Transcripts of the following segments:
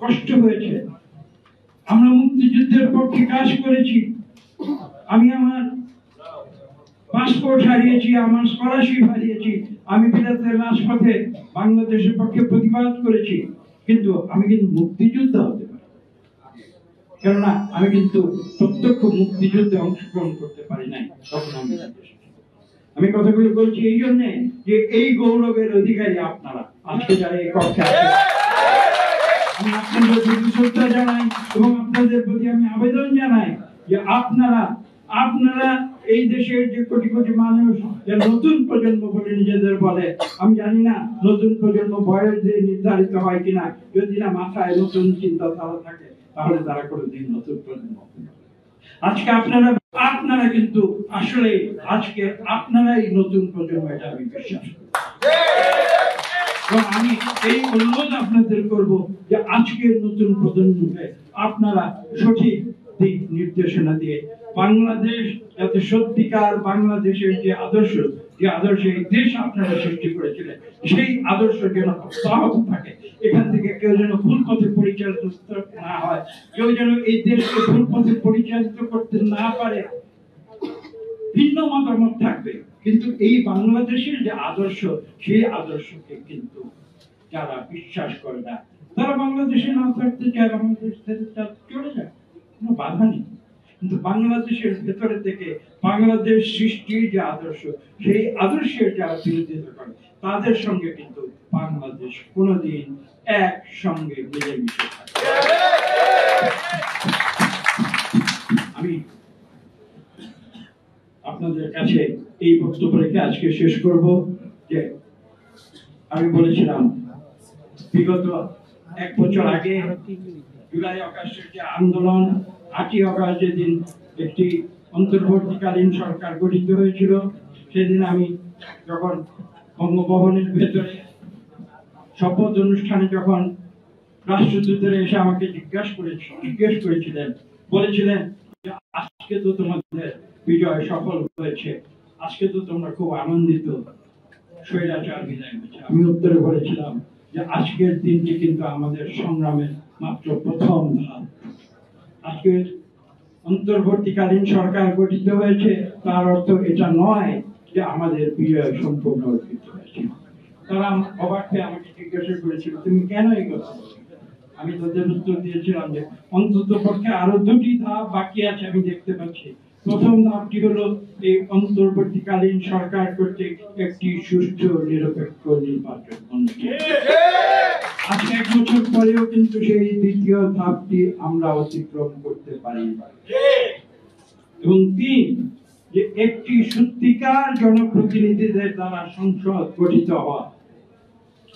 কষ্ট হয়েছে। আমরা মুক্তিযুদ্ধের পক্ষে কাজ করেছি। আমি আমার পাসপোর্ট হারিয়েছি, আমার স্কলারশিপ হারিয়েছি, আমি বিরাটের রাজপথে বাংলাদেশের পক্ষে প্রতিবাদ করেছি, কিন্তু আমি কিন্তু মুক্তিযুদ্ধ হতে পারি, কেননা আমি কিন্তু প্রত্যক্ষ মুক্তিযুদ্ধে অংশগ্রহণ করতে পারি নাই। তখন আমি কথাগুলো বলছি এই জন্যে যে এই গৌরবের অধিকারী আপনারা আজকে যারা এই কক্ষে আছেন, আমি আপনাদের প্রতি শ্রদ্ধা জানাই এবং আপনাদের প্রতি আমি আবেদন জানাই যে আপনারা এই দেশের যে কোটি কোটি মানুষ নতুন প্রজন্ম বলে নিজেদের বলে, আমি জানি না নতুন প্রজন্ম বয়স দিয়ে নির্ধারিত হয় কিনা। যদি না মাথায় নতুন চিন্তাধারা থাকে তাহলে তারা কোনোদিন নতুন প্রজন্ম। আজকে আপনারা কিন্তু আসলে আজকে আপনারাই নতুন প্রজন্ম, এটা আমি বিশ্বাস করি। আমি এই অনুরোধ আপনাদের করব যে আজকের নতুন প্রজন্মকে আপনারা সঠিক দিক নির্দেশনা দিয়ে বাংলাদেশ যাতে সত্যিকার বাংলাদেশের যে আদর্শে এই দেশ আপনারা সৃষ্টি করেছিলেন সেই আদর্শ যেন অব্যাহত থাকে। এখান থেকে কেউ যেন ভুল পথে পরিচালিত না হয়, কেউ যেন এই দেশকে ভুল পথে পরিচালিত করতে না পারে। ভিন্ন মতামত থাকবে, কিন্তু এই বাংলাদেশের যে আদর্শ সেই আদর্শকে কিন্তু যারা বিশ্বাস করে না, তারা বাংলাদেশে না থাকতে চায়, বাংলাদেশ থেকে চলে যায়, কোনো বাধা নেই। কিন্তু বাংলাদেশের ভেতরে থেকে বাংলাদেশ সৃষ্টির যে আদর্শ সেই আদর্শের যারা বিরোধিতা করে তাদের সঙ্গে কিন্তু বাংলাদেশ কোনোদিন একসঙ্গে মিলেমিশে থাকে। আমি আপনাদের কাছে এই বক্তব্য রেখে আজকে শেষ করব যে আমি বলেছিলাম বিগত 1 বছর আগে জুলাই আগস্টের যে আন্দোলন, 8ই আগস্ট যেদিন একটি অন্তর্বর্তীকালীন সরকার গঠিত হয়েছিল, সেদিন আমি যখন বঙ্গভবনের ভেতরে শপথ অনুষ্ঠানে যখন রাষ্ট্রদূতরা এসে আমাকে জিজ্ঞেস করেছিলেন, বলেছিলেন যে আজকে তো তোমাদের বিজয় সফল হয়েছে, আজকে তো তোমরা খুব আনন্দিত, স্বৈরাচার বিদায় হয়েছে। আমি উত্তরে বলেছিলাম যে আজকের দিনটি কিন্তু আমাদের সংগ্রামের মাত্র প্রথম ধাপ। আজকের অন্তর্বর্তীকালীন সরকার গঠিত হয়েছে তার অর্থ এটা নয় যে আমাদের বিজয় সম্পূর্ণ অর্জিত হয়েছে। তারা অবাক হয়ে আমাকে জিজ্ঞাসা করেছিল, তুমি কেন এই কথা বলছো? আমি তাদের উত্তর দিয়েছিলাম যে অন্তত পক্ষে আরো 2টি ধাপ বাকি আছে আমি দেখতে পাচ্ছি। প্রথম ধাপটি হলো এই অন্তর্বর্তীকালীন সরকার কর্তৃক একটি সুষ্ঠু নিরপেক্ষ নির্বাচন অনুষ্ঠিত। আজকে 1 বছর পরেও কিন্তু সেই দ্বিতীয় ধাপটি আমরা অতিক্রম করতে পারি। এবং 3, যে একটি সত্যিকার জনপ্রতিনিধিদের দ্বারা সংসদ গঠিত হওয়া,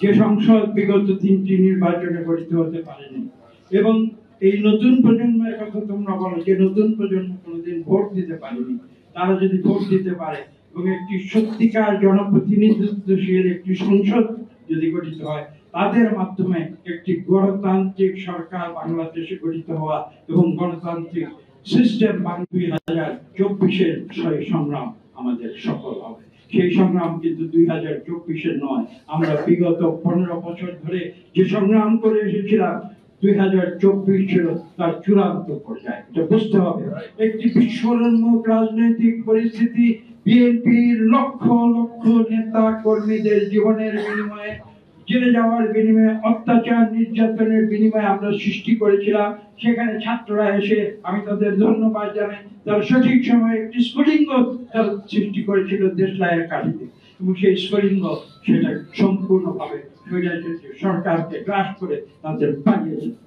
যে সংসদ বিগত 3টি নির্বাচনে গঠিত হতে পারেনি। এবং এই নতুন প্রজন্মের কথা তোমরা বলো যে নতুন প্রজন্ম কোনোদিন ভোট দিতে পারেনি, তারা যদি ভোট দিতে পারে এবং একটি সত্যিকার জনপ্রতিনিধিত্বশীল একটি সংসদ যদি গঠিত হয়, তাদের মাধ্যমে একটি গণতান্ত্রিক সরকার বাংলাদেশে গঠিত হওয়া এবং গণতান্ত্রিক সিস্টেম 2024-এর সংগ্রাম আমাদের সফল হবে। সেই সংগ্রাম কিন্তু 2024-এর নয়, আমরা বিগত 15 বছর ধরে যে সংগ্রাম করে এসেছিলাম 2024 ছিল তার চূড়ান্ত পর্যায়ে। এটা বুঝতে হবে, একটি বিস্ফোরণমুখ রাজনৈতিক পরিস্থিতি, বিএনপির লক্ষ লক্ষ নেতা কর্মীদের জীবনের বিনিময়ে, জেলে যাওয়ার বিনিময়ে, অত্যাচার নির্যাতনের বিনিময়ে আমরা সৃষ্টি করেছিলাম। সেখানে ছাত্ররা এসে, আমি তাদের ধন্যবাদ জানাই, তারা সঠিক সময়ে একটি স্ফুলিঙ্গ তারা সৃষ্টি করেছিল দেশলাইয়ের কাঠিতে, এবং সেই স্ফুলিঙ্গ সেটা সম্পূর্ণভাবে সরকারকে গ্রাস করে তাদের পালিয়ে যেত।